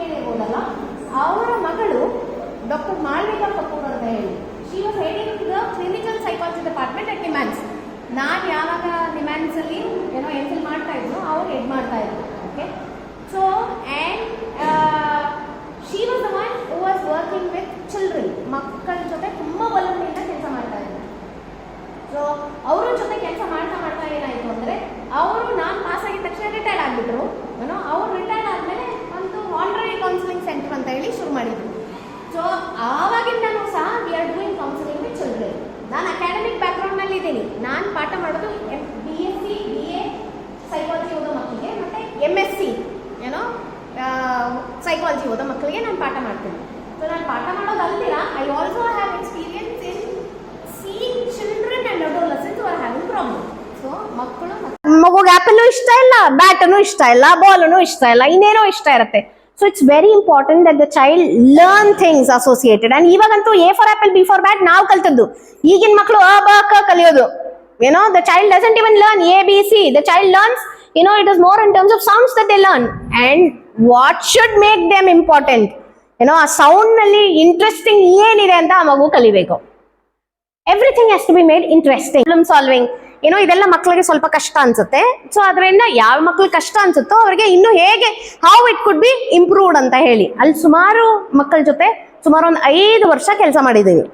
ಕೇಳಿರ್ಬೋದಲ್ಲ, ಅವರ ಮಗಳು ಡಾಕ್ಟರ್ ಮಾಳವಿಕಾ ಕಪೂರ್ ಅಂತ ಹೇಳಿ, she was heading the clinical psychology department at NIMHANS. ನಾನು ಯಾವಾಗ ನಿಮ್ಯಾನ್ಸಲ್ಲಿ ಏನೋ ಎಂಫಿಲ್ ಮಾಡ್ತಾ ಇದ್ರು, ಅವ್ರು ಹೆಡ್ ಮಾಡ್ತಾ ಇದ್ರು. Okay, so and she was the one who was working with children, ಮಕ್ಕಳ ಜೊತೆ ತುಂಬ ಒಲವಿನಿಂದ ಕೆಲಸ ಮಾಡ್ತಾ ಇದ್ರು. ಸೊ ಅವ್ರ ಜೊತೆ ಕೆಲಸ ಮಾಡ್ತಾ ಮಾಡ್ತಾ ಏನಾಯಿತು ಅಂದರೆ, ಅವರು ನಾನು ಪಾಸ್ ಆಗಿದ ತಕ್ಷಣ ರಿಟೈರ್ಡ್ ಆಗಿಬಿಟ್ರು. ಏನೋ ಅವ್ರು ರಿಟೈರ್ಡ್ ಆದಮೇಲೆ ಒಂದು ಆನರರಿ ಕೌನ್ಸಿಲಿಂಗ್ ಸೆಂಟರ್ ಅಂತ ಹೇಳಿ ಶುರು ಮಾಡಿದ್ರು. ಸೊ ಆವಾಗಿಂದನೂ ಸಹ we are doing counselling with children. ನಾನು ಅಕಾಡೆಮಿಕ್ ಬ್ಯಾಕ್ಗ್ರೌಂಡ್ನಲ್ಲಿ ಇದ್ದೀನಿ. ನಾನು ಪಾಠ ಮಾಡೋದು BSc BA ಸೈಕಾಲಜಿ ಓದೋ ಮಕ್ಕಳಿಗೆ ಮತ್ತು MSc ಏನೋ ಸೈಕಾಲಜಿ ಓದೋ ಮಕ್ಕಳಿಗೆ ನಾನು ಪಾಠ ಮಾಡ್ತೀನಿ. ಸೊ ನಾನು ಪಾಠ ಮಾಡೋದಲ್ದಿರ I also have experience in seeing children and adolescents who are having problem. So ಮಕ್ಕಳು, ಮಗುಗೆ ಆ್ಯಪಲ್ಲು ಇಷ್ಟ ಇಲ್ಲ, ಬ್ಯಾಟನು ಇಷ್ಟ ಇಲ್ಲ, ಬಾಲನು ಇಷ್ಟ ಇಲ್ಲ, ಇನ್ನೇನೋ ಇಷ್ಟ ಇರುತ್ತೆ. So it's very important that the child learn things associated. And ಇವಾಗಂತೂ A for apple B for bat ನಾವು ಕಲ್ತದ್ದು. ಈಗಿನ ಮಕ್ಕಳು ಅ ಬ ಕ ಕಲಿಯೋದು. The child doesn't even learn ABC. The child learns, it is more in terms of sounds that they learn. And what should make them important? ಆ sound ನಲ್ಲಿ interesting ಏನಿದೆ ಅಂತ ಆ ಮಗು ಕಲಿಬೇಕು. Everything has to be made interesting. Problem solving ಇದೆಲ್ಲ ಮಕ್ಕಳಿಗೆ ಸ್ವಲ್ಪ ಕಷ್ಟ ಅನ್ಸುತ್ತೆ. ಸೊ ಅದರಿಂದ ಯಾವ ಮಕ್ಳಿಗೆ ಕಷ್ಟ ಅನ್ಸುತ್ತೋ ಅವರಿಗೆ ಇನ್ನು ಹೇಗೆ how it could be improved ಅಂತ ಹೇಳಿ ಅಲ್ಲಿ ಸುಮಾರು ಮಕ್ಕಳ ಜೊತೆ ಸುಮಾರು ಒಂದು 5 ವರ್ಷ ಕೆಲಸ ಮಾಡಿದ್ದೀವಿ.